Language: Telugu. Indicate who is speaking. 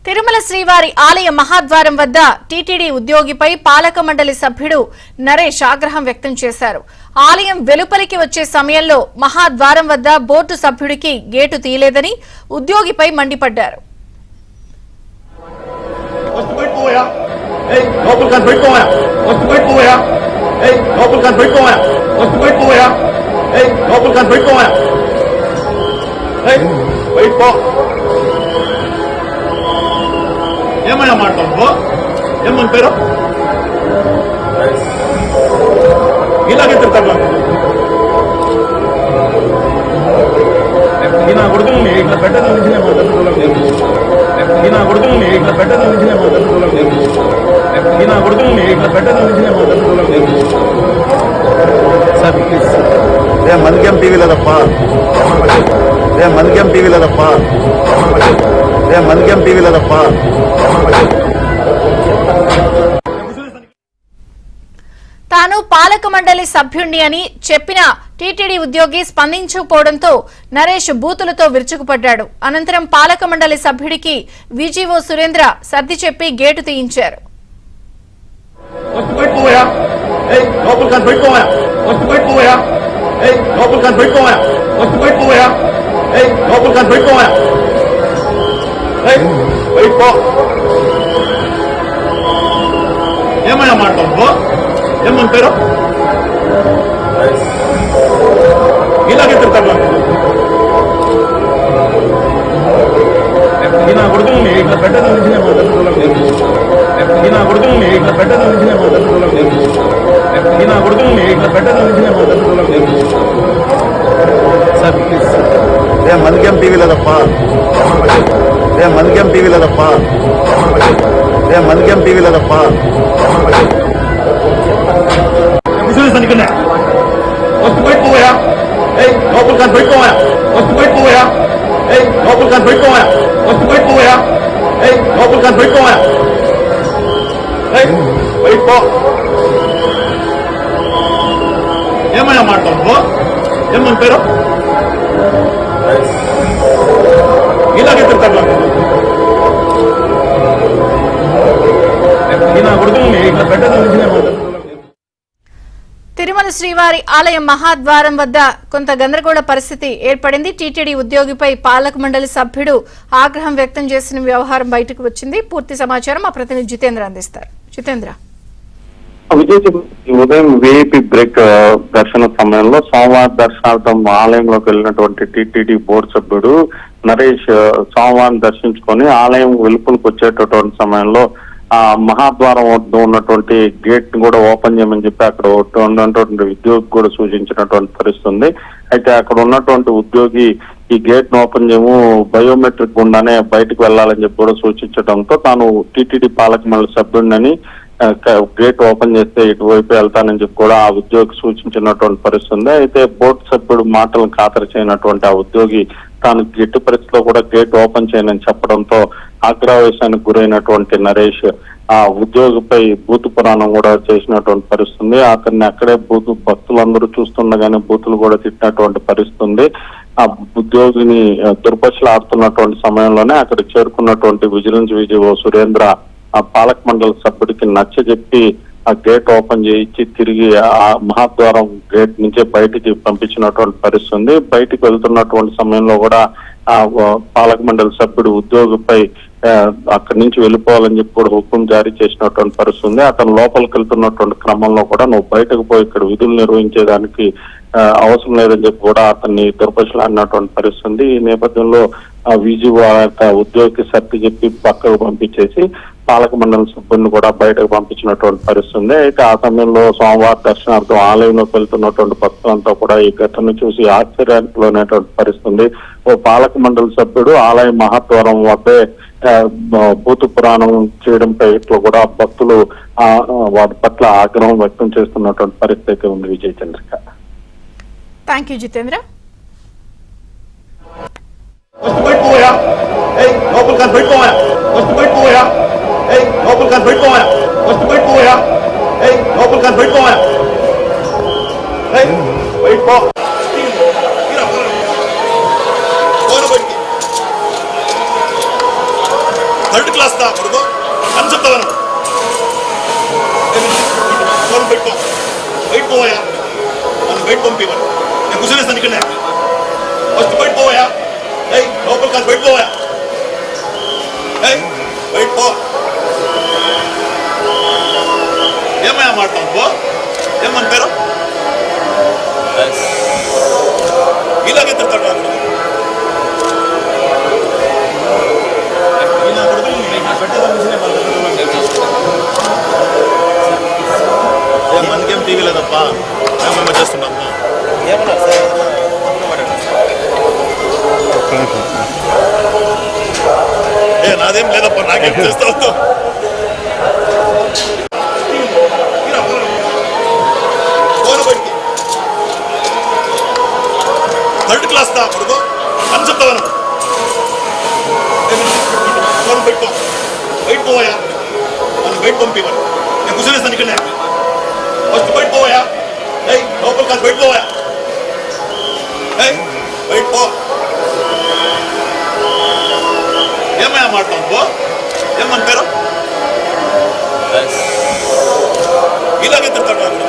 Speaker 1: తిరుమల శ్రీవారి ఆలయ మహాద్వారం వద్ద టీటీడీ ఉద్యోగిపై పాలక మండలి సభ్యుడు నరేష్ ఆగ్రహం వ్యక్తం చేశారు. ఆలయం వెలుపలికి వచ్చే సమయంలో మహాద్వారం వద్ద బోర్డు సభ్యుడికి గేటు తీయలేదని ఉద్యోగిపై మండిపడ్డారు.
Speaker 2: ఏమైనా మాట్లాడుకో ఏమని పేరు ఇలాగే తిరుగుతాడు నా కొడుకుని ఇట్లా పెట్టడం నుంచి నేను మాట్లాడుకోవడం నా కొడుకుని ఇట్లా పెట్టడం నుంచి నేను మాట్లాడుకోవడం నా కొడుకుని ఇట్లా పెట్టడం నుంచి నేను మాట్లాడుకోవడం సార్ ప్లీజ్ సార్ మందికేం టీవీలో తప్ప మందికేం టీవీలో తప్ప మందికేం టీవీలో తప్ప
Speaker 1: తాను పాలక మండలి సభ్యుణ్ణి అని చెప్పిన టీటీడీ ఉద్యోగి స్పందించకపోవడంతో నరేష్ బూతులతో విరుచుకుపడ్డాడు. అనంతరం పాలక మండలి సభ్యుడికి విజిఓ సురేంద్ర సర్ది చెప్పి గేటు తీయించారు.
Speaker 2: ఏమైనా మాట్లాడుకో ఏమని పేరు ఇలాగే తిరుగుతాడు నా కొడుకుని ఇట్లా పెట్టడం నుంచి నేను మాట్లాడుకోవడం నా కొడుకుని ఇట్లా పెట్టడం నుంచి నేను మాట్లాడుకోవడం నా కొడుకుని ఇట్లా పెట్టడం నుంచి నేను మాట్లాడుకోవడం సార్ ప్లీజ్ సార్ మందికేం టీవీలో తప్ప మందికేం టీవీలో తప్ప మందికేం టీవీలో తప్ప పోయా లోపల కానీ పెట్టుకోయా పెట్టుకోయా లోపల కానీ పెట్టుకోయా పెట్టుకోయా లోపల కానీ పెట్టుకోయా పెట్టుకో ఏమైనా మాట్లాడుకో ఏమని పేరు ఇలాగే తిరుగుతాడు నా కొడుకుని ఇట్లా పెట్టడం నుంచి నేను మాట్లాడుతున్నాను.
Speaker 1: తిరుమల శ్రీవారి ఆలయం మహాద్వారం వద్ద కొంత గందరగోళ పరిస్థితి ఏర్పడింది. టీటీడీ ఉద్యోగిపై పాలక మండలి సభ్యుడు ఆగ్రహం వ్యక్తం చేసిన వ్యవహారం బయటకు వచ్చింది. పూర్తి సమాచారం మా ప్రతినిధి జితేంద్ర అందిస్తారు. జితేంద్ర,
Speaker 3: ఉదయం విఐపి బ్రేక్ దర్శన సమయంలో సోమవారం దర్శనార్థం ఆలయంలోకి వెళ్ళినటువంటి టీటీడీ బోర్డు సభ్యుడు నరేష్ సోమవారం దర్శించుకొని ఆలయం వెలుపలకు వచ్చేటటువంటి సమయంలో ఆ మహాద్వారం వద్ద ఉన్నటువంటి గేట్ ని కూడా ఓపెన్ చేయమని చెప్పి అక్కడ ఉన్నటువంటి ఉద్యోగి కూడా సూచించినటువంటి పరిస్థితుంది. అయితే అక్కడ ఉన్నటువంటి ఉద్యోగి ఈ గేట్ ను ఓపెన్ చేయము బయోమెట్రిక్ గుండానే బయటకు వెళ్లాలని చెప్పి కూడా సూచించడంతో తాను టీటీడీ పాలక మండలి సభ్యుడిని గేట్ ఓపెన్ చేస్తే ఇటువైపు వెళ్తానని చెప్పి కూడా ఆ ఉద్యోగి సూచించినటువంటి పరిస్థితుంది. అయితే బోర్డు సభ్యుడు మాటలను ఖాతరు చేయనటువంటి ఆ ఉద్యోగి తాను ఎట్టి పరిస్థితిలో కూడా గేట్ ఓపెన్ చేయనని చెప్పడంతో ఆగ్రహవేశానికి గురైనటువంటి నరేష్ ఆ ఉద్యోగిపై బూతు పురాణం కూడా చేసినటువంటి పరిస్థితుంది. అతన్ని అక్కడే భక్తులందరూ చూస్తుండగానే బూతులు కూడా తిట్టినటువంటి పరిస్థితుంది. ఆ ఉద్యోగిని దుర్భాషలాడుతున్నటువంటి సమయంలోనే అక్కడ చేరుకున్నటువంటి విజిలెన్స్ విజిఓ సురేంద్ర ఆ పాలక మండలి సభ్యుడికి నచ్చజెప్పి ఆ గేట్ ఓపెన్ చేయించి తిరిగి ఆ మహాద్వారం గేట్ నుంచే బయటికి పంపించినటువంటి పరిస్థితుంది. బయటికి వెళ్తున్నటువంటి సమయంలో కూడా ఆ పాలక మండలి సభ్యుడు ఉద్యోగిపై అక్కడి నుంచి వెళ్ళిపోవాలని చెప్పి కూడా హుకుం జారీ చేసినటువంటి పరిస్థితుంది. అతను లోపలికి వెళ్తున్నటువంటి క్రమంలో కూడా నువ్వు బయటకు పోయి ఇక్కడ విధులు నిర్వహించేదానికి అవసరం లేదని చెప్పి కూడా అతన్ని దుర్భాషలాడినటువంటి పరిస్థితుంది. ఈ నేపథ్యంలో ఆ విజిఓ ఉద్యోగికి సర్ది చెప్పి పక్కకు పంపించేసి పాలక మండలి సభ్యులను కూడా బయటకు పంపించినటువంటి పరిస్థితుంది. అయితే ఆ సమయంలో సోమవారం దర్శనార్థం ఆలయంలోకి వెళ్తున్నటువంటి భక్తులంతా కూడా ఈ ఘటన చూసి ఆశ్చర్యానికి లోనటువంటి పరిస్థితుంది. ఓ పాలక మండలి సభ్యుడు ఆలయ మహాద్వారం వద్దే భూతు పురాణం చేయడంపై ఇట్లా కూడా భక్తులు వాటి పట్ల ఆగ్రహం వ్యక్తం చేస్తున్నటువంటి పరిస్థితి ఉంది. విజయ్ చంద్రిక.
Speaker 1: Thank you Jitendra.
Speaker 2: లోపల కానీ పెట్టుకోయా లోపల కానీ పెట్టుకోయా లోపల కానీ పెట్టుకోయా పెట్టుకో
Speaker 4: థర్డ్ క్లాస్ దా కొడుకు అని చెప్తాను. ఫోన్ పెట్టుకో, బయట పోయా, నన్ను బయట పంపివ్వను. నేను కూర్చొనేస్తాను ఇక్కడ. ఫస్ట్ బయట పోయా, లోపల కాదు బయట పోయా, బయట పో. ఏమయ్యా మాట్లాడు పో, ఏమని పేరు ఇలాగే తిడతాడు. మనకేం టీవీ లేదప్పా, మేము చేస్తున్నాము. నాదేం లేదప్పా, నాకేం చేస్తావు. థర్డ్ క్లాస్ దా కొడుకు అని చెప్తాను. ఫోన్ పెట్టుకో, బయట పోయా, నన్ను బయట పంపివ్వను. నేను కూర్చొనేస్తాను ఇక్కడ. ఫస్ట్ బయట పోయా, లోపల కాదు బయట పోయా, బయట పో. ఏమయ్యా మాట్లాడు పో, ఏమని పేరు ఇలాగే తిడతాడు.